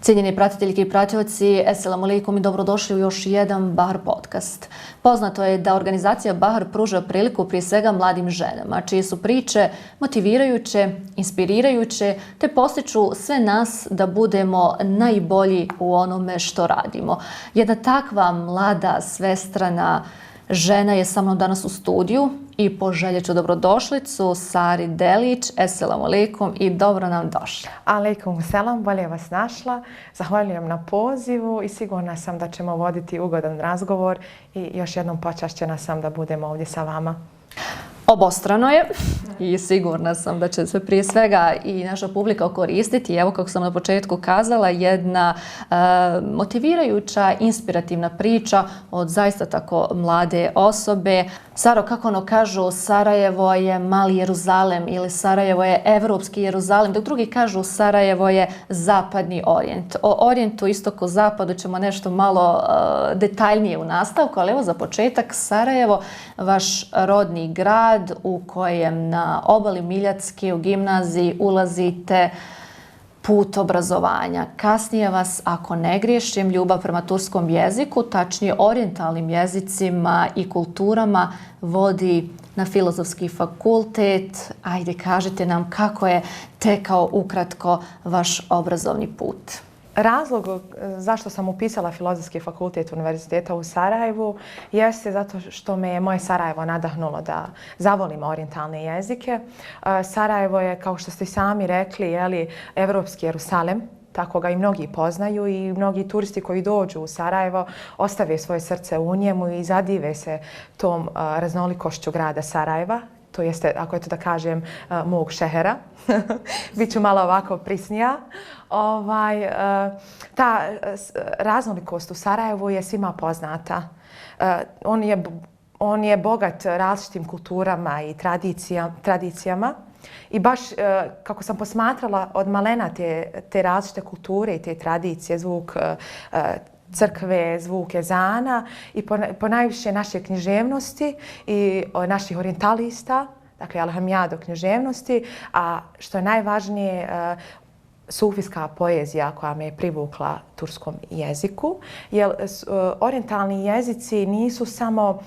Cijenjeni pratiteljke i pratioci, assalamu alaikum i dobrodošli u još jedan Bahar podcast. Poznato je da organizacija Bahar pruža priliku prije svega mladim ženama, čije su priče motivirajuće, inspirirajuće, te postiču sve nas da budemo najbolji u onome što radimo. Jedna takva mlada, svestrana žena je sa mnom danas u studiju i poželjet ću dobrodošlicu Sari Delić. Assalamu alaikum i dobro nam došli. Alaikum selam, bolje vas našla. Zahvaljujem na pozivu i sigurna sam da ćemo voditi ugodan razgovor i još jednom počašćena sam da budemo ovdje sa vama. Obostrano je i sigurna sam da će se prije svega i naša publika koristiti. Evo, kako sam na početku kazala, jedna motivirajuća, inspirativna priča od zaista tako mlade osobe. Saro, kako ono kažu, Sarajevo je mali Jeruzalem ili Sarajevo je evropski Jeruzalem, dok drugi kažu Sarajevo je zapadni Orijent. O Orijentu, istoku, zapadu ćemo nešto malo detaljnije u nastavku, ali evo za početak Sarajevo, vaš rodni grad u kojem na obali Miljacke u gimnaziji ulazite put obrazovanja. Kasnije vas, ako ne griješim, ljubav prema turskom jeziku, tačnije orijentalnim jezicima i kulturama, vodi na Filozofski fakultet. Ajde, kažite nam kako je tekao ukratko vaš obrazovni put. Razlog zašto sam upisala Filozofski fakultet Univerziteta u Sarajevu jeste zato što me je moje Sarajevo nadahnulo da zavolim orijentalne jezike. Sarajevo je, kao što ste sami rekli, evropski Jerusalem. Tako ga i mnogi poznaju i mnogi turisti koji dođu u Sarajevo ostave svoje srce u njemu i zadive se tom raznolikošću grada Sarajeva. To jeste, ako je to da kažem, mog šehera. Biću malo ovako prisnija. Ta raznolikost u Sarajevu je svima poznata. On je bogat različitim kulturama i tradicijama. I baš kako sam posmatrala od malena te različite kulture i te tradicije, zvuk crkve, zvuk ezana i ponajviše naše književnosti i naših orijentalista, dakle alhamijado književnosti, a što je najvažnije sufijska poezija koja me je privukla turskom jeziku. Jer orijentalni jezici nisu samo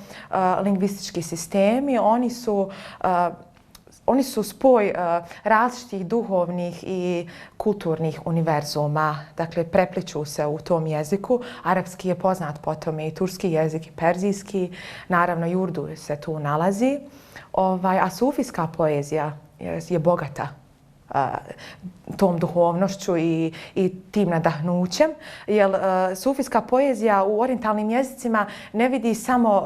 lingvistički sistemi, oni su spoj različitih duhovnih i kulturnih univerzuma. Dakle, prepliču se u tom jeziku. Arapski je poznat po tome i turski jezik i perzijski. Naravno, i urdu se tu nalazi. A sufijska poezija je bogata tom duhovnošću i tim nadahnućem. Jer sufijska poezija u orijentalnim jezicima ne vidi samo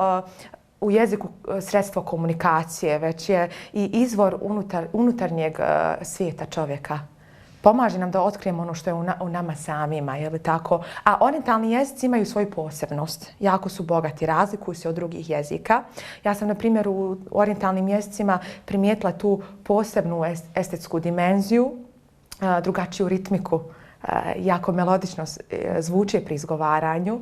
u jeziku sredstvo komunikacije, već je i izvor unutarnjeg svijeta čovjeka. Pomaže nam da otkrijemo ono što je u nama samima, je li tako? A orijentalni jezici imaju svoju posebnost. Jako su bogati, razlikuju se od drugih jezika. Ja sam, na primjer, u orijentalnim jezicima primijetila tu posebnu estetsku dimenziju, drugačiju ritmiku, jako melodično zvuče pri izgovaranju,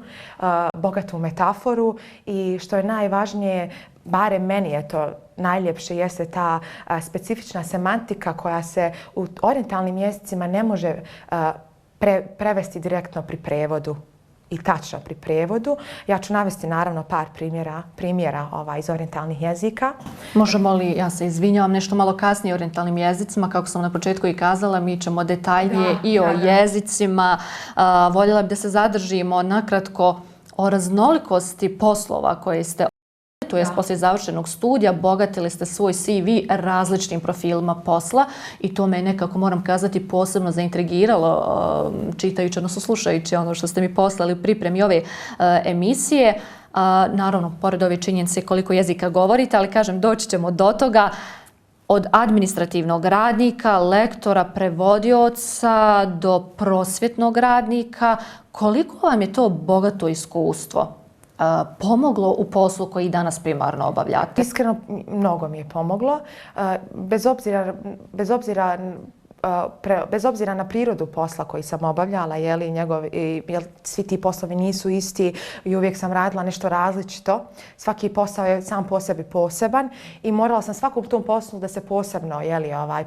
bogatu metaforu i što je najvažnije, barem meni je to najljepše, jeste ta specifična semantika koja se u orijentalnim jezicima ne može prevesti direktno pri prevodu i tačno pri prevodu. Ja ću navesti naravno par primjera iz orijentalnih jezika. Možemo li, ja se izvinjavam, nešto malo kasnije o orijentalnim jezicima, kako sam na početku i kazala, mi ćemo detaljnije o jezicima. Voljela bih da se zadržimo nakratko o raznolikosti poslova koje ste to jest poslije završenog studija bogatili ste svoj CV različitim profilima posla i to me nekako, moram kazati, posebno zaintrigiralo čitajući, odnosno slušajući ono što ste mi poslali u pripremi ove emisije. Naravno, pored ove činjenice koliko jezika govorite, ali kažem, doći ćemo do toga. Od administrativnog radnika, lektora, prevodioca do prosvjetnog radnika. Koliko vam je to bogato iskustvo pomoglo u poslu koji danas primarno obavljate? Iskreno, mnogo mi je pomoglo. Bez obzira bez obzira na prirodu posla koji sam obavljala, svi ti poslovi nisu isti i uvijek sam radila nešto različito. Svaki posao je sam po sebi poseban i morala sam svakom tom poslu da se posebno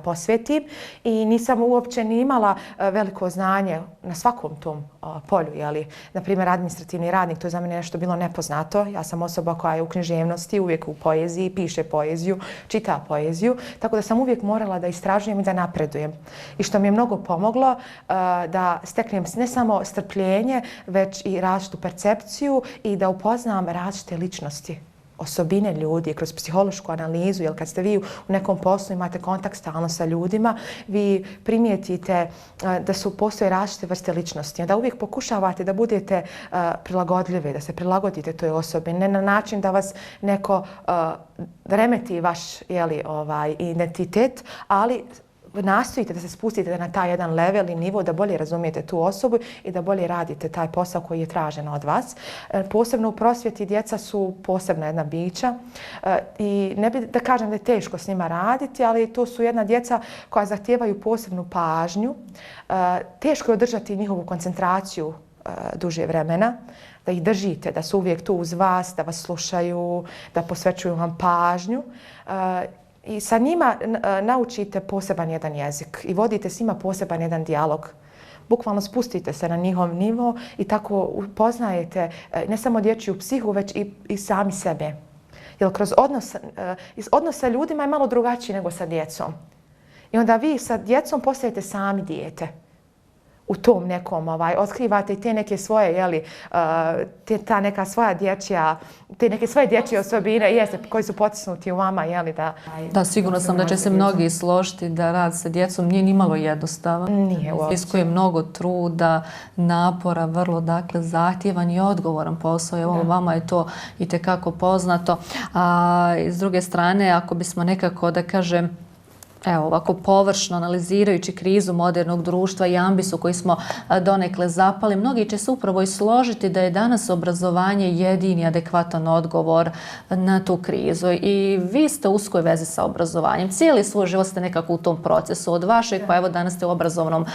posvetim i nisam uopće ni imala veliko znanje na svakom tom polju. Na primjer, administrativni radnik, to je za mene nešto bilo nepoznato. Ja sam osoba koja je u književnosti, uvijek u poeziji, piše poeziju, čita poeziju, tako da sam uvijek morala da istražujem i da napredujem. I što mi je mnogo pomoglo da steknem ne samo strpljenje, već i različitu percepciju i da upoznam različite ličnosti, osobine ljudi kroz psihološku analizu, jer kad ste vi u nekom poslu imate kontakt stalno sa ljudima, vi primijetite da postoje različite vrste ličnosti. Onda uvijek pokušavate da budete prilagodljivi, da se prilagodite toj osobi, ne na način da vas neko remeti vaš identitet, ali nastojite da se spustite na taj jedan level i nivo da bolje razumijete tu osobu i da bolje radite taj posao koji je tražen od vas. Posebno u prosvjeti djeca su posebna jedna bića i ne bi da kažem da je teško s njima raditi, ali to su jedna djeca koja zahtijevaju posebnu pažnju. Teško je održati njihovu koncentraciju duže vremena, da ih držite, da su uvijek tu uz vas, da vas slušaju, da posvećuju vam pažnju. I sa njima naučite poseban jedan jezik i vodite s njima poseban jedan dijalog. Bukvalno spustite se na njihov nivo i tako upoznajete ne samo dječju psihu, već i sami sebe. Jer kroz odnos sa ljudima je malo drugačiji nego sa djecom. I onda vi sa djecom postajete sami dijete. U tom nekom, otkrivate i te neke svoje, ta neka svoja dječja, te neke svoje dječje osobine, koji su potisnuti u vama, Da, sigurno sam da će se mnogi složiti da rad sa djecom nije nimalo jednostavan. Nije uopće. Iskuje mnogo truda, napora, vrlo zahtjevan i odgovoran posao. Evo, vama je to itekako poznato. A s druge strane, ako bismo nekako, da kažem, evo, ovako površno analizirajući krizu modernog društva i ambisu koji smo donekle zapali, mnogi će se upravo i složiti da je danas obrazovanje jedini adekvatan odgovor na tu krizu. I vi ste u uskoj vezi sa obrazovanjem. Cijeli svoj život ste nekako u tom procesu od vašeg, pa evo danas ste u obrazovnom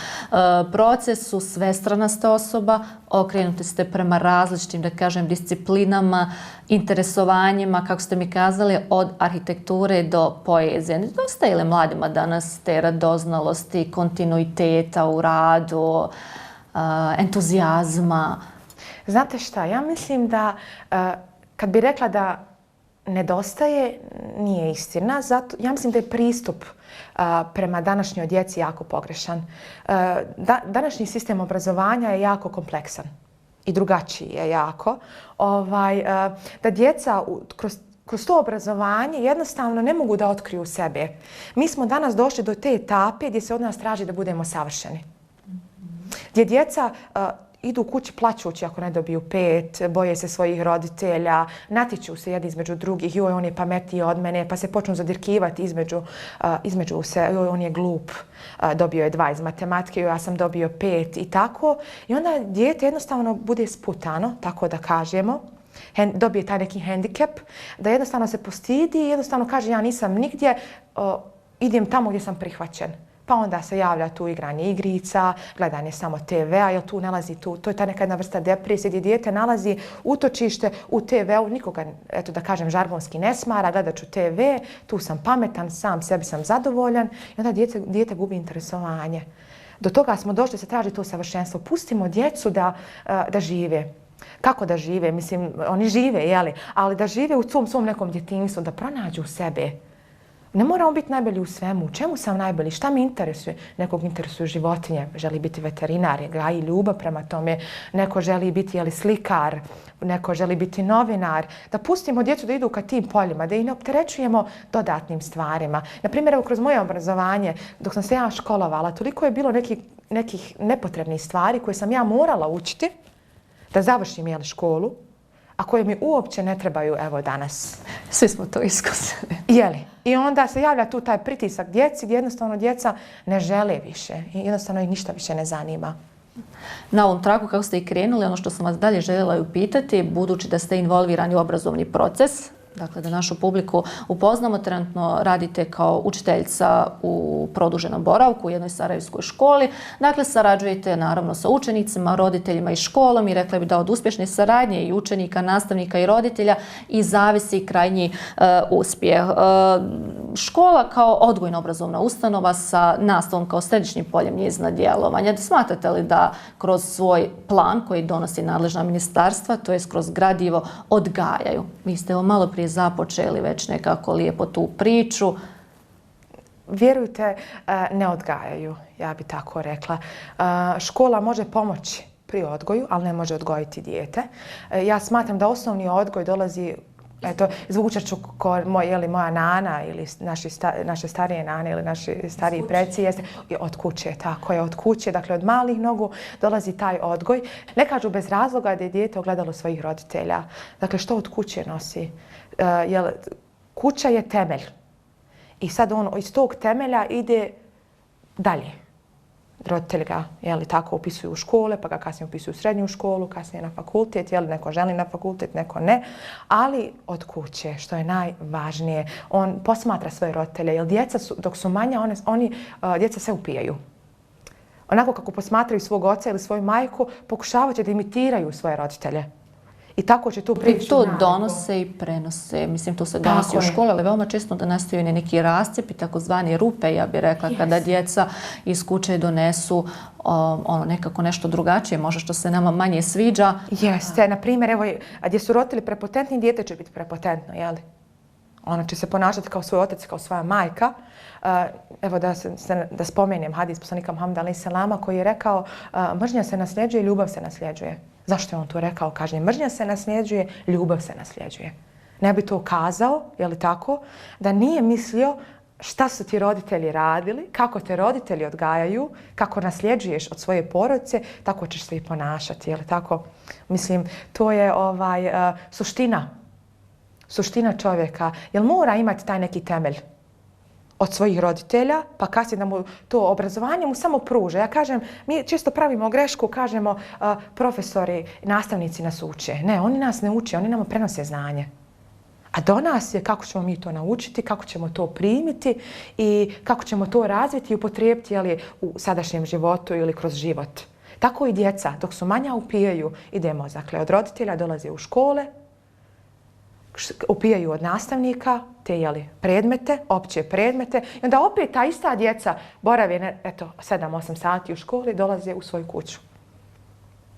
procesu, svestrana ste osoba, okrenuti ste prema različitim, da kažem, disciplinama, interesovanjima, kako ste mi kazali, od arhitekture do poezije. Nedostaje li mladima danas te radoznalosti, kontinuiteta u radu, entuzijazma? Znate šta, ja mislim da kad bi rekla da nedostaje, nije istina. Ja mislim da je pristup prema današnjoj djeci jako pogrešan. Današnji sistem obrazovanja je jako kompleksan i drugačiji je jako. Da djeca kroz to obrazovanje jednostavno ne mogu da otkriju sebe. Mi smo danas došli do te etape gdje se od nas traži da budemo savršeni. Gdje djeca idu kući plaćući ako ne dobiju 5, boje se svojih roditelja, natiču se jedni između drugih, joj on je pametniji od mene, pa se počnu zadirkivati između se, joj on je glup, dobio je 2 iz matematike, joj ja sam dobio 5 i tako. I onda dijete jednostavno bude sputano, tako da kažemo, dobije taj neki hendikep, da jednostavno se postidi i jednostavno kaže ja nisam nigdje, idem tamo gdje sam prihvaćen. Pa onda se javlja tu igranje igrica, gledanje samo TV-a, jer tu nalazi, to je ta neka jedna vrsta depresije gdje dijete nalazi utočište u TV-u, nikoga, eto da kažem, žargonski ne smara, gledat ću TV, tu sam pametan, sam sebi sam zadovoljan i onda dijete gubi interesovanje. Do toga smo došli, se traži to savršenstvo. Pustimo djecu da žive. Kako da žive? Mislim, oni žive, ali da žive u svom nekom djetinjstvu, da pronađu sebe. Ne moramo biti najbolji u svemu. U čemu sam najbolji? Šta me interesuje? Nekog interesuju životinje, želi biti veterinar, gaji ljubav prema tome. Neko želi biti slikar, neko želi biti novinar. Da pustimo djecu da idu ka tim poljima, da ih ne opterećujemo dodatnim stvarima. Naprimjer, kroz moje obrazovanje, dok sam se ja školovala, toliko je bilo nekih nepotrebnih stvari koje sam ja morala učiti da završim školu, a koje mi uopće ne trebaju danas. Svi smo to iskusili. I onda se javlja tu taj pritisak djeci gdje jednostavno djeca ne žele više i jednostavno ih ništa više ne zanima. Na ovom traku kako ste i krenuli, ono što sam vas dalje željela upitati, budući da ste involvirani u obrazovni proces, Dakle, da našu publiku upoznamo. Trenutno radite kao učiteljica u produženom boravku u jednoj sarajevskoj školi. Dakle, sarađujete naravno sa učenicima, roditeljima i školom i rekla bi da od uspješne saradnje i učenika, nastavnika i roditelja i zavisi krajnji uspjeh. Škola kao odgojno-obrazovna ustanova sa nastavom kao središnjim poljem njezina djelovanja. Smatrate li da kroz svoj plan koji donosi nadležna ministarstva, to jest kroz gradivo, odgajaju? Vi ste malo prije započeli već nekako lijepo tu priču. Vjerujte, ne odgajaju, ja bi tako rekla. Škola može pomoći pri odgoju, ali ne može odgojiti dijete. Ja smatram da osnovni odgoj dolazi, eto, zvučat ću moja nana ili naše starije nane ili naši stariji preci, jeste od kuće, tako je, od kuće, dakle od malih nogu dolazi taj odgoj. Ne kažu bez razloga da je dijete ogledalo svojih roditelja. Dakle, što od kuće nosi? Jer kuća je temelj i sad on iz tog temelja ide dalje. Roditelji ga tako upisuju u škole, pa ga kasnije upisuju u srednju školu, kasnije na fakultet, neko želi na fakultet, neko ne, ali od kuće, što je najvažnije. On posmatra svoje roditelje, jer djeca dok su manja, djeca se upijaju. Onako kako posmatraju svog oca ili svoju majku, pokušavat će da imitiraju svoje roditelje. I tako će tu prići. I to donose i prenose. Mislim, to se donosi u škole, ali veoma često da nastaju neki rascijepi, takozvani rupe, ja bih rekla, kada djeca iz kuće donesu nekako nešto drugačije, možda što se nama manje sviđa. Jeste, na primjer, evo, gdje su roditelji prepotentni, dijete će biti prepotentno, jel? Ono će se ponašati kao svoj otac, kao svoja majka. Evo da spomenem hadis poslanika Muhameda alejhi selama koji je rekao mržnja se nasljeđuje, ljubav se nasljeđuje. Zašto je on to rekao? Kaže, mržnja se nasljeđuje, ljubav se nasljeđuje. Ne bi to kazao, je li tako, da nije mislio šta su ti roditelji radili, kako te roditelji odgajaju, kako nasljeđuješ od svoje porodice, tako ćeš se i ponašati, je li tako? Mislim, to je suština čovjeka. Jel mora imati taj neki temelj od svojih roditelja, pa kasnije da mu to obrazovanje mu samo pruže. Ja kažem, mi često pravimo grešku, kažemo profesori, nastavnici nas uče. Ne, oni nas ne uče, oni nam prenose znanje. A do nas je kako ćemo mi to naučiti, kako ćemo to primiti i kako ćemo to razviti i upotrijebiti u sadašnjem životu ili kroz život. Tako i djeca, dok su manja upijaju, idemo, dakle, od roditelja dolaze u škole, upijaju od nastavnika te predmete, opće predmete i onda opet ta ista djeca borave 7-8 sati u školi, dolaze u svoju kuću.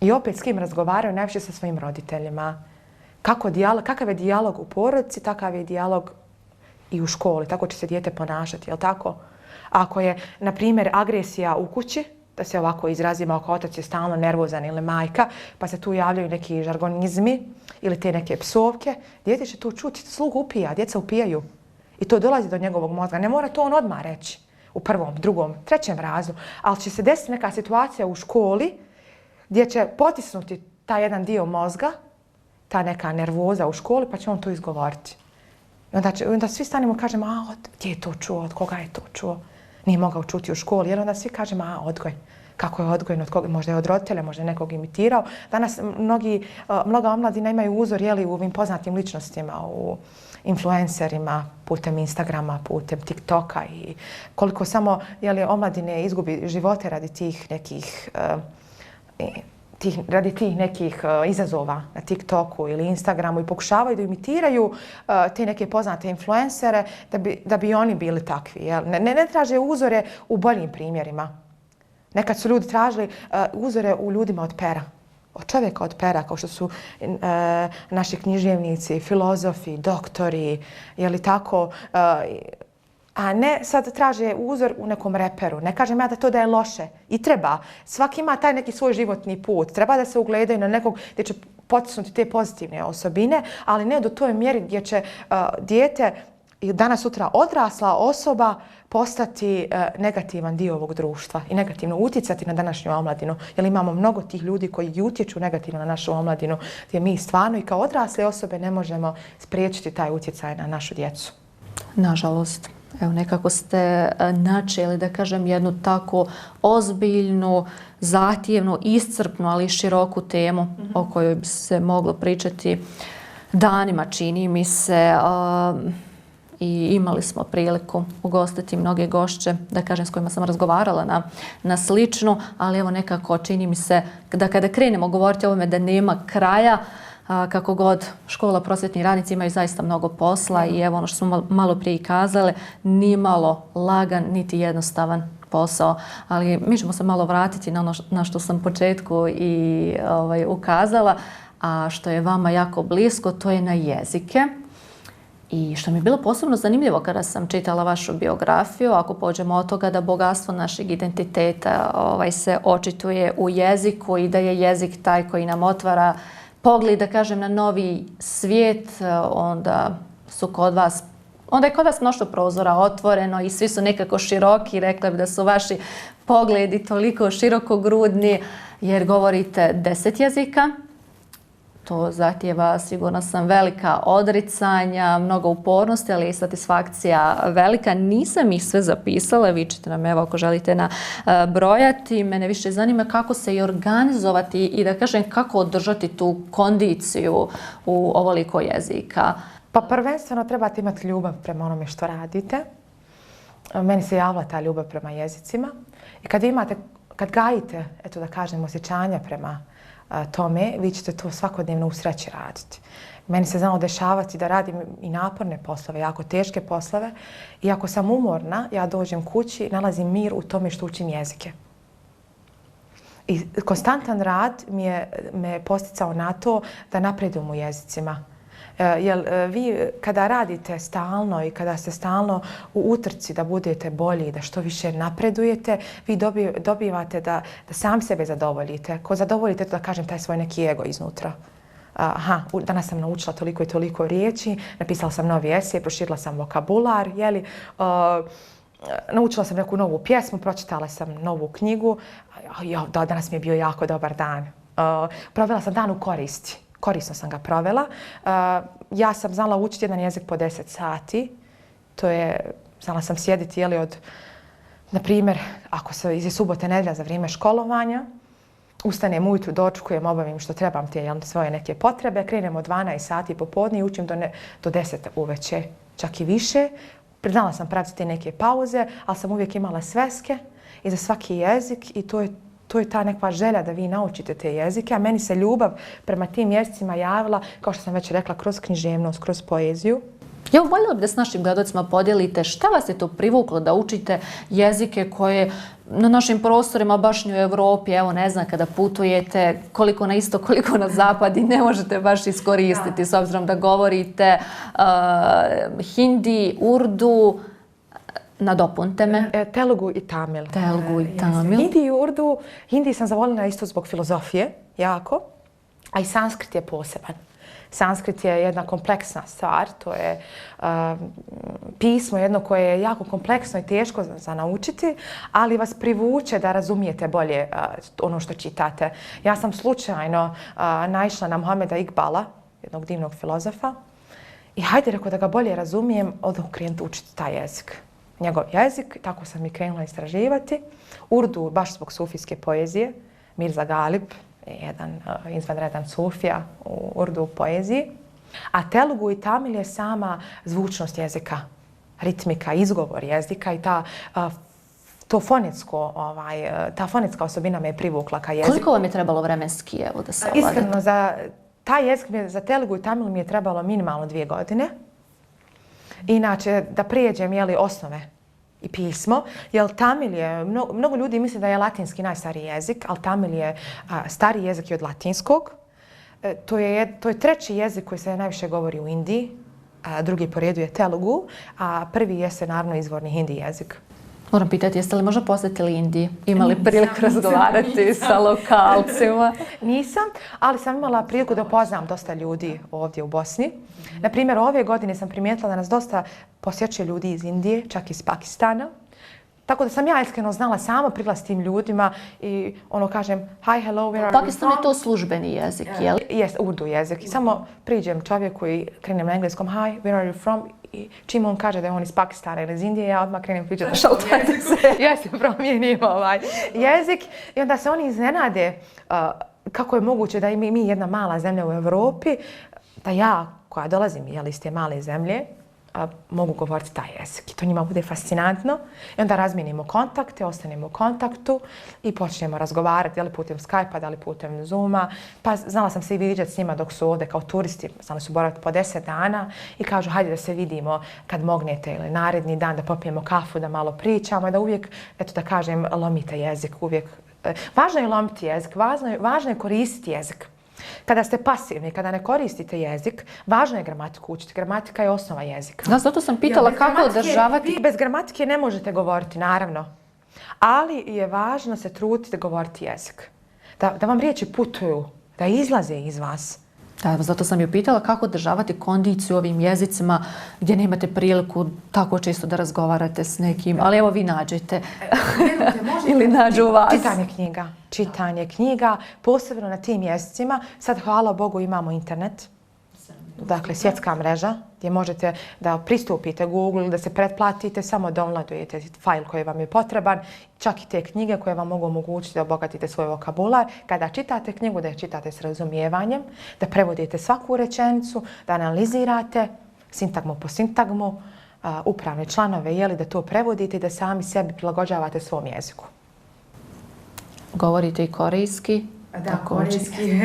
I opet s kim razgovaraju? Najviše sa svojim roditeljima. Kakav je dijalog u porodici, takav je dijalog i u školi. Tako će se dijete ponašati, jel tako? Ako je, na primjer, agresija u kući, da se ovako izrazimo, ako otac je stalno nervozan ili majka, pa se tu javljaju neki žargonizmi ili te neke psovke, dijete će to čuti, sluh upija, djeca upijaju. I to dolazi do njegovog mozga. Ne mora to on odmah reći u prvom, drugom, trećem razu, ali će se desiti neka situacija u školi gdje će potisnuti taj jedan dio mozga, ta neka nervoza u školi, pa će on to izgovoriti. I onda svi stanemo i kažemo, gdje je to čuo, od koga je to čuo? Nije mogao čuti u školi, jer onda svi kažemo, odgoj. Kako je odgojen, možda je od roditelja, možda je nekog imitirao. Danas mnoga omladina imaju uzor u ovim poznatim ličnostima, u influencerima, putem Instagrama, putem TikToka i koliko samo omladine izgubi živote radi tih nekih izazova na TikToku ili Instagramu i pokušavaju da imitiraju te neke poznate influencere da bi oni bili takvi. Ne traže uzore u boljim primjerima. Nekad su ljudi tražili uzore u ljudima od pera. Od čovjeka od pera, kao što su naši književnici, filozofi, doktori, tako, a ne sad traže uzor u nekom reperu. Ne kažem ja da je loše. I treba. Svaki ima taj neki svoj životni put. Treba da se ugledaju na nekog gdje će potisnuti te pozitivne osobine, ali ne do toj mjeri gdje će dijete i danas sutra odrasla osoba postati negativan dio ovog društva i negativno utjecati na današnju omladinu. Jer imamo mnogo tih ljudi koji utječu negativno na našu omladinu, gdje mi stvarno i kao odrasle osobe ne možemo spriječiti taj utjecaj na našu djecu. Nažalost. Evo, nekako ste načeli, da kažem, jednu tako ozbiljnu, zahtjevnu, iscrpnu, ali i široku temu o kojoj bi se moglo pričati danima, čini mi se, i imali smo priliku ugostiti mnoge gošće, da kažem, s kojima sam razgovarala na sličnu, ali evo nekako čini mi se da kada krenemo govoriti o ovome da nema kraja, kako god škola, prosvjetni radnici imaju zaista mnogo posla i evo ono što smo malo prije i kazale, nimalo lagan niti jednostavan posao, ali mi ćemo se malo vratiti na ono na što sam početku i ukazala, a što je vama jako blisko, to je na jezike. I što mi je bilo posebno zanimljivo kada sam čitala vašu biografiju, ako pođemo od toga da bogatstvo našeg identiteta se očituje u jeziku i da je jezik taj koji nam otvara pogled, da kažem, na novi svijet, onda je kod vas mnoštvo prozora otvoreno i svi su nekako široki. Rekla bih da su vaši pogledi toliko širokogrudni jer govorite 10 jezika. To zahtijeva, sigurno sam, velika odricanja, mnogo upornosti, ali i satisfakcija velika. Nisam ih sve zapisala, vi ćete nam, evo, ako želite nabrojati. Mene više zanima kako se i organizovati i, da kažem, kako održati tu kondiciju u ovoliko jezika. Pa prvenstveno trebate imati ljubav prema onome što radite. Meni se javila ta ljubav prema jezicima. I kad gajite, eto da kažem, osjećanja prema tome, vi ćete to svakodnevno u sreći raditi. Meni se znalo dešavati da radim i naporne poslove, jako teške poslove. I ako sam umorna, ja dođem kući, nalazim mir u tome što učim jezike. I konstantan rad me je posticao na to da napredujem u jezicima. Jer vi kada radite stalno i kada ste stalno u utrci da budete bolji, da što više napredujete, vi dobivate da sam sebe zadovoljite. Ko zadovoljite, to da kažem, taj svoj neki ego iznutra. Danas sam naučila toliko i toliko riječi, napisala sam novi esej, proširila sam vokabular, naučila sam neku novu pjesmu, pročitala sam novu knjigu. Danas mi je bio jako dobar dan. Provela sam dan u koristi. Korisno sam ga provela. Ja sam znala učiti jedan jezik po 10 sati. Znala sam sjediti, na primjer, ako se iz subote nedjelja za vrijeme školovanja, ustanem ujutru, dočekujem, obavim što trebam te svoje neke potrebe, krenem od 12 sati popodne i učim do 10 uveče, čak i više. Znala sam praviti neke pauze, ali sam uvijek imala sveske i za svaki jezik i to je ta neka želja da vi naučite te jezike, a meni se ljubav prema tim jezicima javila, kao što sam već rekla, kroz književnost, kroz poeziju. Ja voljela bih da s našim gledalcima podijelite šta vas je to privuklo da učite jezike koje na našim prostorima, baš u Europi, evo ne znam, kada putujete, koliko na istok, koliko na zapad i ne možete baš iskoristiti, s obzirom da govorite hindi, urdu, nadopunte me. Telugu i tamil. Telugu i tamil. Hindi i urdu. Hindi sam zavoljena isto zbog filozofije, jako. A i sanskrit je poseban. Sanskrit je jedna kompleksna stvar. To je pismo jedno koje je jako kompleksno i teško za naučiti, ali vas privuče da razumijete bolje ono što čitate. Ja sam slučajno naišla na Mohameda Iqbala, jednog divnog filozofa. I hajde, rekao, da ga bolje razumijem, odmah krenuti učiti taj jezik. Njegov jezik, tako sam i krenula istraživati. Urdu, baš zbog sufijske poezije. Mirza Galib je jedan izvanredan sufija u urdu poeziji. A Telugu i Tamil je sama zvučnost jezika, ritmika, izgovor jezika i ta fonetska osobina me je privukla ka jeziku. Koliko vam je trebalo vremenski, evo, da se ovladate? Iskreno, taj jezik za Telugu i Tamil mi je trebalo minimalno 2 godine. Inače, da prijeđem osnove i pismo, jer Tamil je, mnogo ljudi misle da je latinski najstariji jezik, ali Tamil je stariji jezik i od latinskog. To je treći jezik koji se najviše govori u Indiji, drugi po redu je Telugu, a prvi je naravno izvorni hindi jezik. Moram pitati, jeste li možda posjetili Indiji? Imali priliku razgovarati sa lokalcima? Nisam, ali sam imala priliku da upoznam dosta ljudi ovdje u Bosni. Na primjer, ove godine sam primijetila da nas dosta posjećuje ljudi iz Indije, čak iz Pakistana. Tako da sam ja iskreno znala sama prilaz tim ljudima i kažem hi, hello, where are you from? Pakistan je to službeni jezik, je li? Jest, urdu jezik. I samo priđem čovjeku i krenem na engleskom hi, where are you from? I čim on kaže da je on iz Pakistana ili iz Indije, ja odmah krenem pričati na šaltati se. Ja se promijenim jezik. I onda se oni iznenade kako je moguće da mi jedna mala zemlja u Europi da ja, koja dolazim iz te male zemlje, mogu govoriti taj jezik. I to njima bude fascinantno. I onda razmijenimo kontakte, ostanemo u kontaktu i počnemo razgovarati, da li putem Skype-a, da li putem Zooma. Pa znala sam se i viđati s njima dok su ovdje kao turisti, znali su boraviti po 10 dana i kažu hajde da se vidimo kad mognete ili naredni dan da popijemo kafu, da malo pričamo, da uvijek, eto da kažem, lomite jezik. Uvijek. Važno je lomiti jezik, važno je koristiti jezik. Kada ste pasivni, kada ne koristite jezik, važno je gramatiku učiti. Gramatika je osnova jezika. Da, zato sam pitala kako održavati... Vi bez gramatike ne možete govoriti, naravno. Ali je važno se truditi da govoriti jezik. Da vam riječi putuju, da izlaze iz vas. Da, zato sam ju pitala kako održavati kondiciju ovim jezicima gdje nemate priliku tako često da razgovarate s nekim. Ali evo vi nađete. Ili nađu vas. Čitanje knjiga, posebno na tim jezicima. Sad, hvala Bogu, imamo internet. Dakle, svjetska mreža gdje možete da pristupite Google, da se pretplatite, samo downloadujete fajl koji vam je potreban, čak i te knjige koje vam mogu omogućiti da obogatite svoj vokabular. Kada čitate knjigu, da je čitate s razumijevanjem, da prevodite svaku rečenicu, da analizirate sintagmu po sintagmu, upravne članove, da to prevodite i da sami sebi prilagođavate svom jeziku. Govorite i korejski? Da, korejski.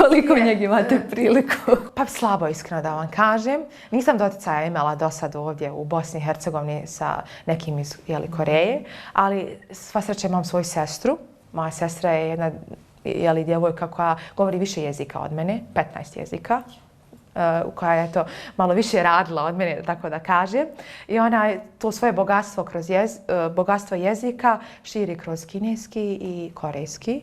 Koliko njeg imate priliku? Pa slabo, iskreno da vam kažem. Nisam doticaja imala do sad ovdje u Bosni i Hercegovini sa nekim iz Koreje, ali sva sreća imam svoju sestru. Moja sestra je jedna djevojka koja govori više jezika od mene, 15 jezika. Koja je to malo više radila od mene, tako da kažem. I ona je to svoje bogatstvo kroz bogatstvo jezika širi kroz kineski i korejski.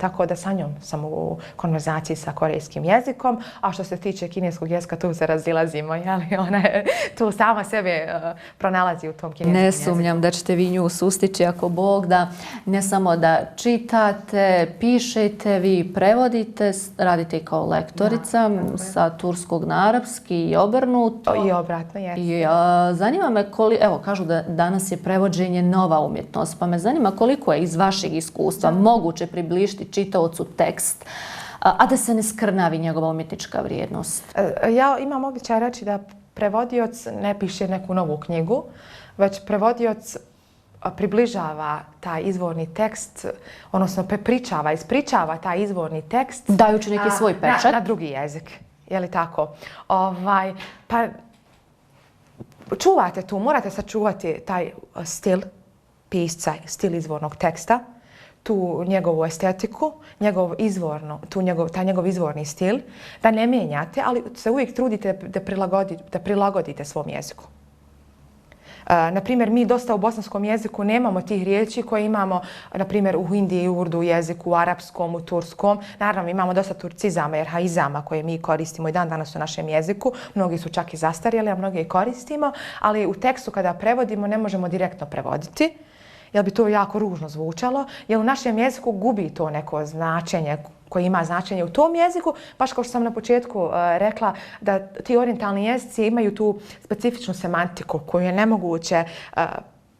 Tako da sa njom sam u konverzaciji sa korejskim jezikom, a što se tiče kineskog jezika, tu se razilazimo, ona je tu sama sebe pronalazi u tom kineskom jeziku. Ne sumnjam da ćete vi nju sustići ako Bog da, ne samo da čitate, pišete, vi prevodite, radite i kao lektorica sa turskog na arapski i obrnuto. I obratno, jes. I zanima me evo kažu da danas je prevođenje nova umjetnost, pa me zanima koliko je iz vašeg iskustva moguće približiti čitaocu tekst, a da se ne skrnavi njegova umjetnička vrijednost. Ja imam običaj reći da prevodioc ne piše neku novu knjigu, već prevodioc približava taj izvorni tekst, odnosno prepričava, ispričava taj izvorni tekst dajući neki svoj pečat na drugi jezik. Je li tako? Pa čuvate tu, morate sačuvati taj stil pisca, stil izvornog teksta, tu njegovu estetiku, taj njegov izvorni stil, da ne mijenjate, ali se uvijek trudite da prilagodite svom jeziku. Naprimjer, mi dosta u bosanskom jeziku nemamo tih riječi koje imamo, naprimjer, u hindi, u urdu jeziku, u arapskom, u turskom. Naravno, imamo dosta turcizama, erhaizama koje mi koristimo i dan danas u našem jeziku. Mnogi su čak i zastarjeli, a mnogi i koristimo, ali u tekstu kada prevodimo ne možemo direktno prevoditi, jer bi to jako ružno zvučalo, jer u našem jeziku gubi to neko značenje koje ima značenje u tom jeziku, baš kao što sam na početku rekla da ti orijentalni jezici imaju tu specifičnu semantiku koju je nemoguće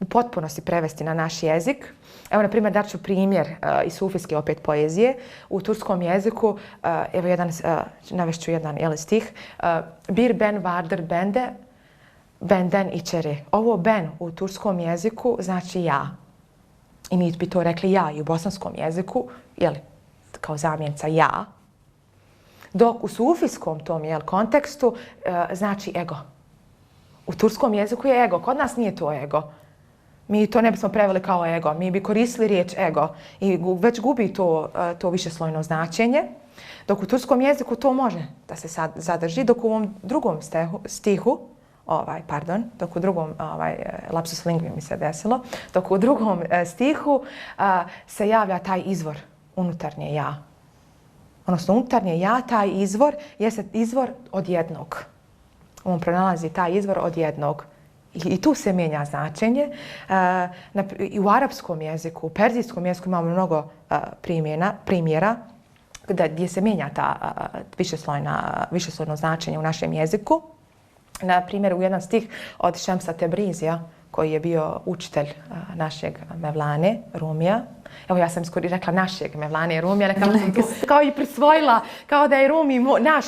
u potpunosti prevesti na naš jezik. Evo, na primjer, daću primjer iz sufijske opet poezije. U turskom jeziku, evo navešću jedan stih. Bir ben vardır bende, benden içeri. Ovo ben u turskom jeziku znači ja. I mi bi to rekli ja i u bosanskom jeziku, kao zamjenica ja. Dok u sufijskom tom kontekstu znači ego. U turskom jeziku je ego, kod nas nije to ego. Mi to ne bismo preveli kao ego, mi bi koristili riječ ego i već gubi to višeslojno značenje. Dok u turskom jeziku to može da se zadrži, dok u ovom drugom stihu, dok u drugom, lapsus lingvi mi se desilo, dok u drugom stihu se javlja taj izvor, unutarnje ja. Odnosno, unutarnje ja, taj izvor, jeste izvor od jednog. On pronalazi taj izvor od jednog. I tu se mijenja značenje. I u arapskom jeziku, u perzijskom jeziku imamo mnogo primjera gdje se mijenja ta višeslojno značenje u našem jeziku. Na primjer, u jedan stih od Šemsa Tebrizija, koji je bio učitelj našeg Mevlane, Rumija. Evo ja sam skoro rekla našeg Mevlane Rumija, nekako sam tu kao i prisvojila, kao da je Rumi naš.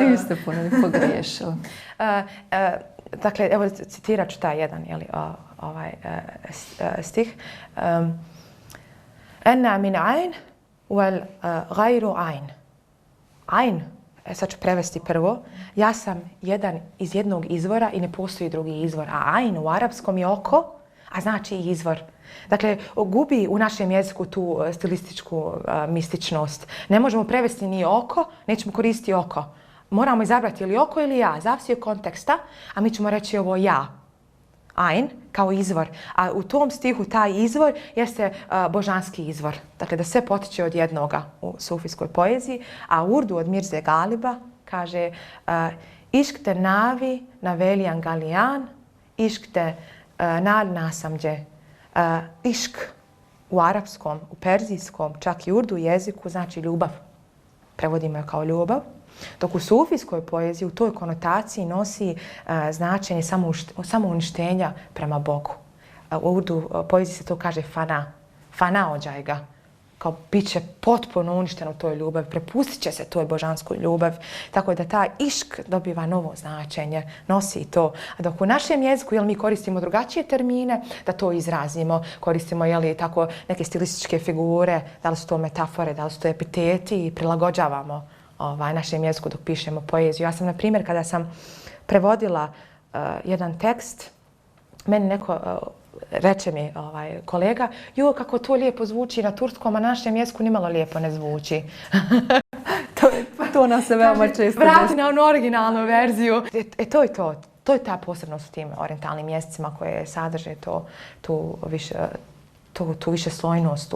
Niste puno pogriješili. Dakle, evo citirat ću taj jedan stih. Enna min ajn, wal gajru ajn. Ajn, sad ću prevesti prvo, ja sam jedan iz jednog izvora i ne postoji drugi izvor. A ajn u arapskom je oko, a znači i izvor. Dakle, gubi u našem jeziku tu stilističku mističnost. Ne možemo prevesti ni oko, nećemo koristiti oko. Moramo izabrati ili oko ili ja, zavisi od konteksta, a mi ćemo reći ovo ja. Ajn, kao izvor. A u tom stihu taj izvor jeste božanski izvor. Dakle, da sve potiče od jednoga u sufijskoj poeziji. A Urdu od Mirze Galiba kaže Išk te navi na velijan galijan, išk te nal nasamđe. Išk u arapskom, u perzijskom, čak i urdu jeziku znači ljubav. Prevodimo je kao ljubav. Dok u sufijskoj poeziji u toj konotaciji nosi značenje samouništenja prema Bogu. U urdu poeziji se to kaže fana. Fana ođaj ga. Kao bit će potpuno uništen u toj ljubavi. Prepustit će se toj božanskoj ljubavi. Tako da ta išk dobiva novo značenje. Nosi to. A dok u našem jeziku mi koristimo drugačije termine da to izrazimo. Koristimo tako neke stilističke figure. Da li su to metafore, da li su to epiteti i prilagođavamo našem jeziku dok pišemo poeziju. Ja sam, na primjer, kada sam prevodila jedan tekst, meni neko reče mi kolega, jo, kako to lijepo zvuči na turskom, a na našem jeziku nimalo lijepo ne zvuči. To nas se veoma često vrati na onu originalnu verziju. To je to. To je ta posebnost u tim orijentalnim jezicima koje sadrže tu višeslojnost,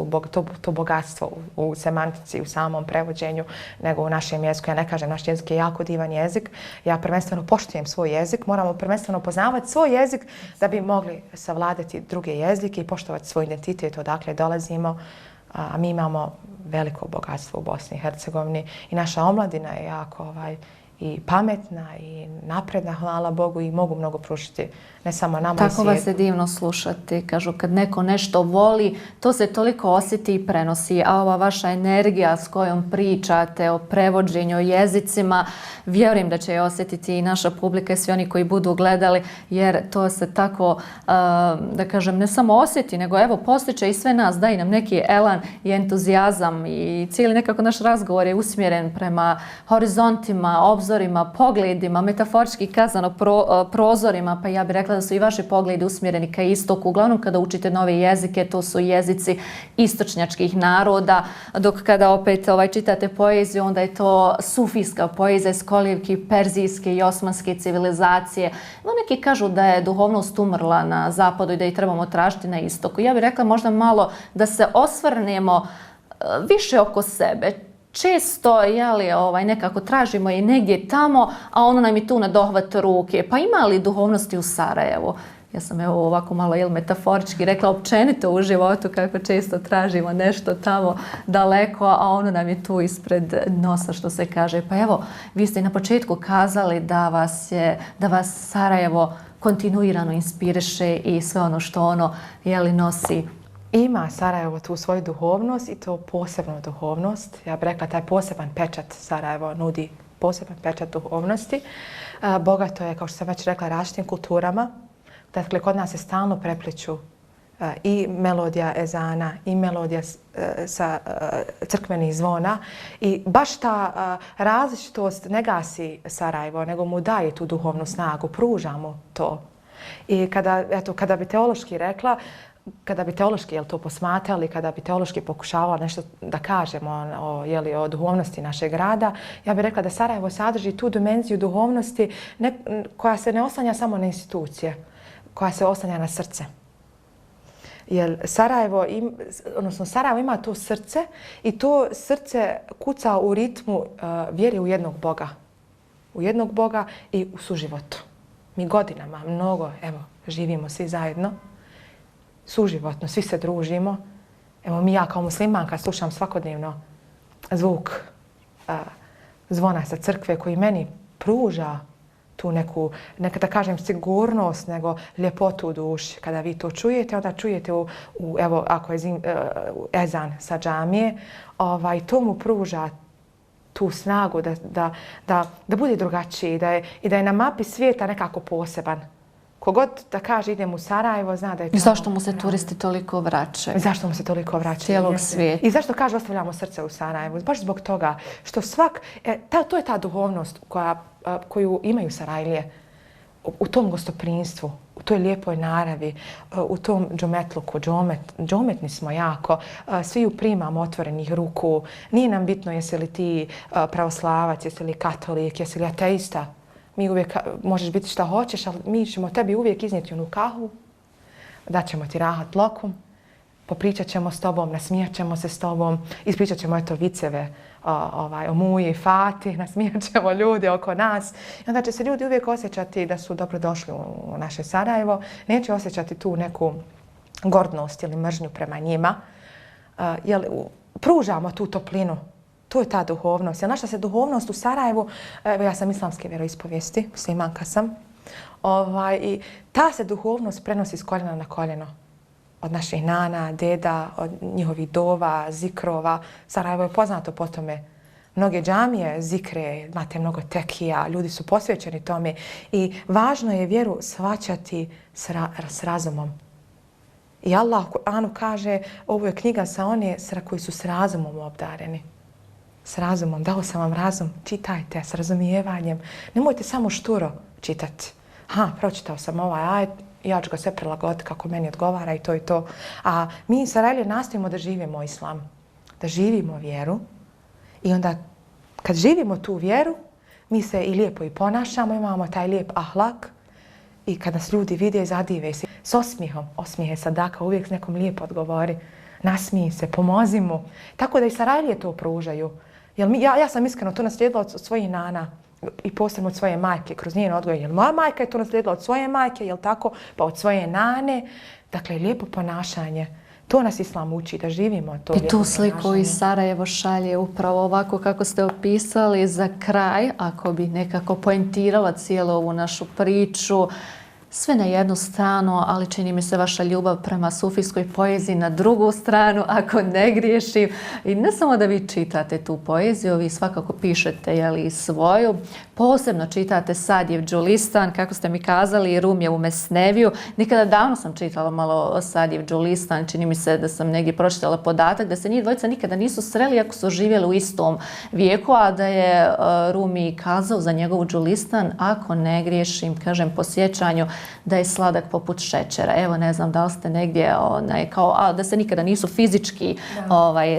to bogatstvo u semantici, u samom prevođenju, nego u našem jeziku. Ja ne kažem, naš jezik je jako divan jezik. Ja prvenstveno poštujem svoj jezik. Moramo prvenstveno poznavati svoj jezik da bi mogli savladati druge jezike i poštovati svoj identitet odakle dolazimo. A mi imamo veliko bogatstvo u Bosni i Hercegovini i naša omladina je jako i pametna i napredna, hvala Bogu, i mogu mnogo pružiti, ne samo nama i svijetu. Tako vas je divno slušati. Kažu, kad neko nešto voli, to se toliko osjeti i prenosi. A ova vaša energija s kojom pričate o prevođenju, o jezicima, vjerujem da će je osjetiti i naša publika i svi oni koji budu gledali, jer to se tako, da kažem, ne samo osjeti, nego evo, postiče i sve nas, daje nam neki elan i entuzijazam i cijeli nekako naš razgovor je usmjeren prema horizontima, obzorima, pogledima, metaforički kazano prozorima, pa ja bih rekla da su i vaši pogledi usmjereni ka istoku. Uglavnom kada učite nove jezike, to su jezici istočnjačkih naroda, dok kada opet čitate poeziju, onda je to sufijska poezija iz kolijevki perzijske i osmanske civilizacije. No, neki kažu da je duhovnost umrla na zapadu i da je trebamo tražiti na istoku. Ja bih rekla možda malo da se osvrnemo više oko sebe. Često nekako tražimo i negdje tamo, a ono nam je tu na dohvat ruke. Pa ima li duhovnosti u Sarajevu? Ja sam ovako malo metaforički rekla općenito u životu kako često tražimo nešto tamo daleko, a ono nam je tu ispred nosa, što se kaže. Pa evo, vi ste na početku kazali da vas Sarajevo kontinuirano inspiriše i sve ono što ono nosi. Ima Sarajevo tu svoju duhovnost i to posebnu duhovnost. Ja bih rekla taj poseban pečat Sarajevo nudi poseban pečat duhovnosti. Bogato je, kao što sam već rekla, različitim kulturama. Dakle, kod nas se stalno prepliću i melodija ezana i melodija sa crkvenih zvona. I baš ta različitost ne gasi Sarajevo, nego mu daje tu duhovnu snagu, pruža mu to. I kada bi teološki rekla, kada bi teološki to posmatrali, kada bi teološki pokušavali nešto da kažemo o duhovnosti našeg grada, ja bih rekla da Sarajevo sadrži tu dimenziju duhovnosti koja se ne oslanja samo na institucije, koja se oslanja na srce. Jer Sarajevo ima to srce i to srce kuca u ritmu vjere u jednog Boga. U jednog Boga i u suživotu. Mi godinama mnogo, živimo svi zajedno. Suživotno, svi se družimo. Ja kao muslimanka slušam svakodnevno zvuk zvona sa crkve koji meni pruža tu neku, neka da kažem, sigurnost, nego ljepotu u duši. Kada vi to čujete, onda čujete evo, ako je ezan sa džamije, to mu pruža tu snagu da bude drugačiji i da je na mapi svijeta nekako poseban. Kogod da kaže idem u Sarajevo, zna da je to... I zašto mu se turisti toliko vraćaju? Zašto mu se toliko vraćaju? Cijelog svijeta. I zašto kaže ostavljamo srce u Sarajevu? Baš zbog toga što to je ta duhovnost koju imaju Sarajlije u tom gostoprinstvu, u toj lijepoj naravi, u tom džometluku. Džometni smo jako, svi ju primamo otvorenih ruku. Nije nam bitno jesi li ti pravoslavac, jesi li katolik, jesi li ateista. Mi uvijek, možeš biti šta hoćeš, ali mi ćemo tebi uvijek iznijeti onu kahvu, daćemo ti rahat lokum, popričat ćemo s tobom, nasmijat ćemo se s tobom, ispričat ćemo viceve o Muji i Fati, nasmijat ćemo ljude oko nas. I onda će se ljudi uvijek osjećati da su dobrodošli u naše Sarajevo, neće osjećati tu neku gordnost ili mržnju prema njima, jer pružamo tu toplinu. To je ta duhovnost. Jer naša se duhovnost u Sarajevu, evo ja sam islamske vjeroispovijesti, muslimanka sam, i ta se duhovnost prenosi s koljena na koljeno. Od naših nana, deda, od njihovih dova, zikrova. Sarajevo je poznato po tome. Mnoge džamije zikre, imate mnogo tekija, ljudi su posvećeni tome i važno je vjeru shvaćati s razumom. I Allah u Kur'anu kaže, ovo je knjiga za one koji su s razumom obdareni. S razumom, dao sam vam razum, čitajte s razumijevanjem. Nemojte samo šturo čitati. Pročitao sam ovaj ajet, ja ću ga sve prilagoditi kako meni odgovara i to je to. A mi Sarajlije nastojimo da živimo islam, da živimo vjeru i onda kad živimo tu vjeru, mi se i lijepo i ponašamo, imamo taj lijep ahlak i kad nas ljudi vide, zadive se s osmijehom. Osmijehe sadaka, uvijek s nekom lijepo odgovori. Nasmiji se, pomozi mu. Tako da i Sarajlije to pružaju. Ja sam iskreno to naslijedila od svojih nana i posebno od svoje majke, kroz njen odgoj. Jer moja majka je to naslijedila od svoje majke, jel tako? Pa od svoje nane. Dakle, lijepo ponašanje. To nas islam uči, da živimo to. I tu sliku iz Sarajevo šalje upravo ovako kako ste opisali. Za kraj, ako bi nekako poentirala cijelu ovu našu priču, sve na jednu stranu, ali čini mi se vaša ljubav prema sufijskoj poeziji na drugu stranu, ako ne griješim. I ne samo da vi čitate tu poeziju, vi svakako pišete i svoju. Posebno čitate Sadijev Đulistan, kako ste mi kazali, i Rumijevu Mesneviju. Nikada davno sam čitala malo o Sadijev Đulistan. Čini mi se da sam negdje pročitala podatak da se njih dvojica nikada nisu sreli ako su živjeli u istom vijeku, a da je Rumi kazao za njegovu Đulistan, ako ne griješim, kažem po sjećanju, da je sladak poput šećera. Evo, ne znam da li ste negdje da se nikada nisu fizički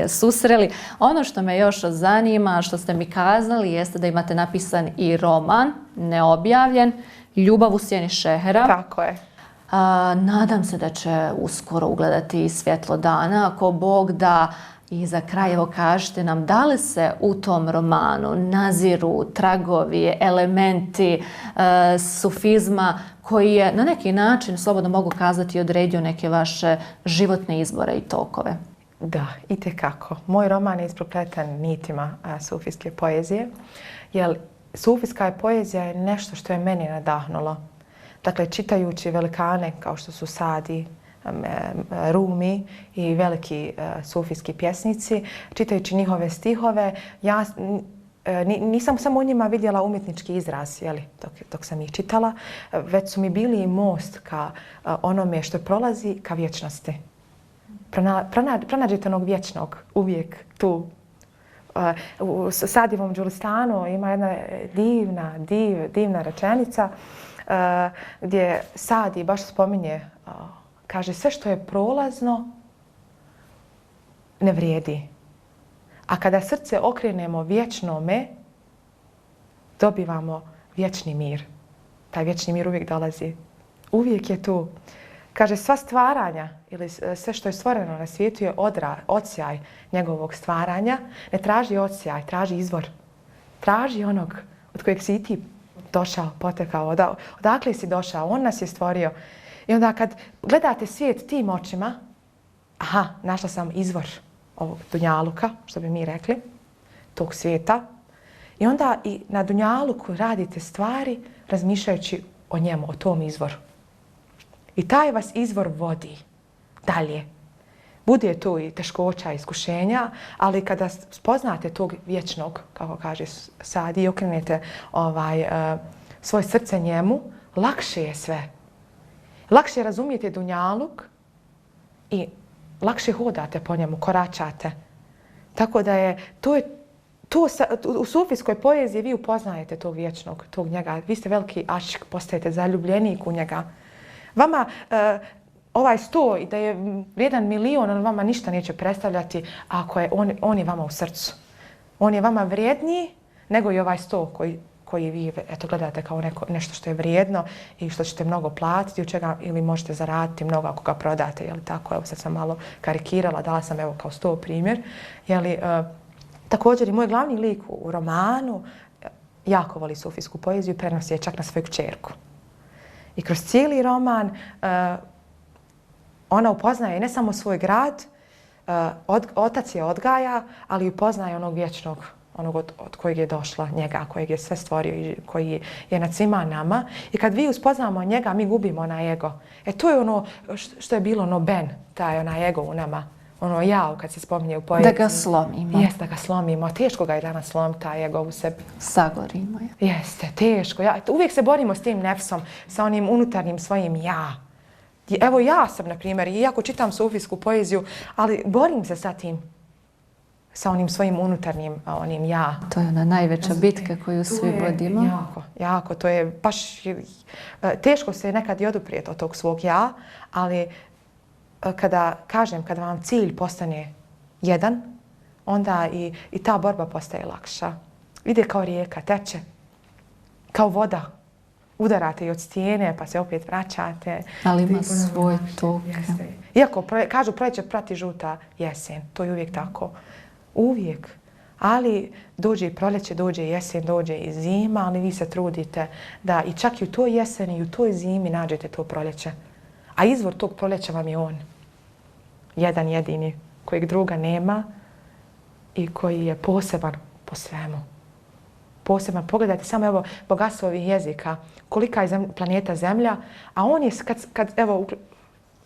susreli. Ono što me još zanima, što ste mi kazali, jeste da imate napisan i roman, neobjavljen, Ljubav u sjeni šehera. Tako je. Nadam se da će uskoro ugledati svjetlo dana, ako Bog da. I za kraj, evo, kažete nam, da li se u tom romanu naziru tragovi, elementi sufizma koji je na neki način, slobodno mogu kazati, odredio neke vaše životne izbore i tokove? Da, itekako. Moj roman je isprepletan nitima sufijske poezije, jer sufijska poezija je nešto što je meni nadahnulo. Dakle, čitajući velikane kao što su Sadi, Rumi i veliki sufijski pjesnici, čitajući njihove stihove, ja nisam samo u njima vidjela umjetnički izraz, dok sam ih čitala, već su mi bili i most ka onome što prolazi ka vječnosti. Pronađite onog vječnog uvijek tu. U Sadijevom Đulistanu ima jedna divna rečenica gdje Sadi baš spominje, kaže, sve što je prolazno ne vrijedi. A kada srce okrenemo vječnome, dobivamo vječni mir. Taj vječni mir uvijek dolazi. Uvijek je tu. Kaže, sva stvaranja ili sve što je stvoreno na svijetu je odsjaj njegovog stvaranja. Ne traži odsjaj, traži izvor. Traži onog od kojeg si i ti došao, potekao. Odakle si došao? On nas je stvorio. I onda kad gledate svijet tim očima, našla sam izvor ovog dunjaluka, što bi mi rekli, tog svijeta. I onda i na dunjaluku radite stvari razmišljajući o njemu, o tom izvoru. I taj vas izvor vodi dalje. Bude tu i teškoća, iskušenja, ali kada spoznate tog vječnog, kako kaže Sadi, i okrenete svoje srce njemu, lakše je sve. Lakše razumijete dunjaluk i lakše hodate po njemu, koračate. Tako da je u sufijskoj poeziji vi upoznajete tog vječnog, tog njega. Vi ste veliki ašik, postajete zaljubljenik u njega. Vama ovaj 100 i da je vrijedan milion, on vama ništa neće predstavljati ako je on je vama u srcu. On je vama vrijedniji nego i ovaj 100 koji vi gledate kao nešto što je vrijedno i što ćete mnogo platiti, u čega ili možete zaraditi mnogo ako ga prodate. Jeli tako? Evo sad sam malo karikirala, dala sam evo kao 100 primjer. Također i moj glavni lik u romanu jako voli sufijsku poeziju i prenosi je čak na svoju kćerku. I kroz cijeli roman ona upoznaje ne samo svoj grad, otac je odgaja, ali upoznaje onog vječnog, onog od kojeg je došla, njega, kojeg je sve stvorio i koji je nad svima nama. I kad vi uspoznamo njega, mi gubimo onaj ego. To je ono što je bilo ono Ben, taj onaj ego u nama. Ono jao kad se spominje u poeziji. Da ga slomimo. Jeste, da ga slomimo. Teško ga je danas slomiti, taj ego u sebi. Sagorimo je. Jeste, teško. Uvijek se borimo s tim nefsom, sa onim unutarnjim svojim ja. Evo ja sam, na primjer, iako čitam sufijsku poeziju, ali borim se sa tim, sa onim svojim unutarnjim onim ja. To je ona najveća bitka koju svi vodimo. Jako, to je baš teško se nekad i oduprijeti od tog svog ja, ali kada vam cilj postane jedan, onda i ta borba postaje lakša. Ide kao rijeka, teče, kao voda. Udarate i od stijene, pa se opet vraćate. Ali ima svoj tok. Iako kažu proljeće prati žuta jesen, to je uvijek tako. Uvijek. Ali dođe i proljeće, dođe i jesen, dođe i zima, ali vi se trudite da i čak i u toj jeseni i u toj zimi nađete to proljeće. A izvor tog proljeća vam je on. Jedan jedini, kojeg druga nema i koji je poseban po svemu. Poseban. Pogledajte samo evo bogatstvo ovih jezika, kolika je planeta Zemlja, a on je,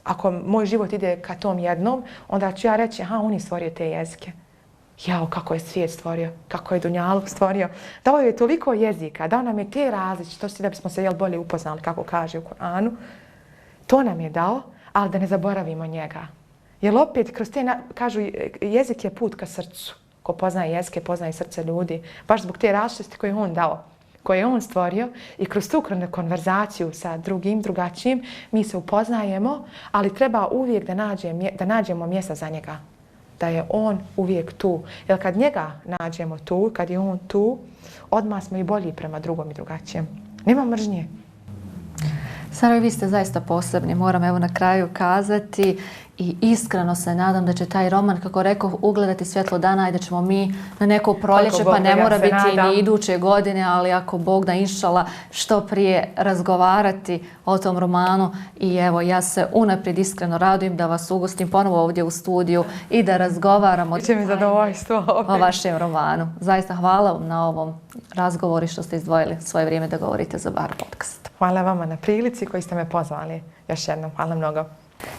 ako moj život ide ka tom jednom, onda ću ja reći, on je stvorio te jezike. Jao, kako je svijet stvorio, kako je dunjaluk stvorio. Dao je toliko jezika, dao nam je te različitosti da bismo se bolje upoznali, kako kaže u Koranu. To nam je dao, ali da ne zaboravimo njega. Jer opet, kroz te, kažu, jezik je put ka srcu. Ko poznaje jezike, poznaje srce ljudi. Baš zbog te različitosti koje je on dao, koje je on stvorio i kroz tu konverzaciju sa drugačijim, mi se upoznajemo, ali treba uvijek da nađemo mjesta za njega. Da je on uvijek tu. Jer kad njega nađemo tu, kad je on tu, odmah smo i bolji prema drugom i drugačijem. Nema mržnje. Sara, vi ste zaista posebni, moram evo na kraju kazati i iskreno se nadam da će taj roman, kako rekao, ugledati svjetlo dana i da ćemo mi na neko proljeće, pa ne mora biti ni iduće godine, ali ako Bog da inšala što prije razgovarati o tom romanu. I evo, ja se unaprijed iskreno radujem da vas ugostim ponovo ovdje u studiju i da razgovaramo o vašem romanu. Zaista hvala vam na ovom razgovoru što ste izdvojili svoje vrijeme da govorite za Bahar podcast. Hvala vama na prilici koji ste me pozvali. Još jednom, hvala mnogo.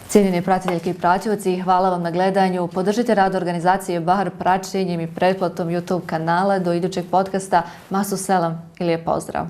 Cijenjeni pratiteljki i pratioci, hvala vam na gledanju. Podržite rad organizacije Bahar praćenjem i pretplatom YouTube kanala. Do idućeg podcasta. Masu selam i lijep pozdrav.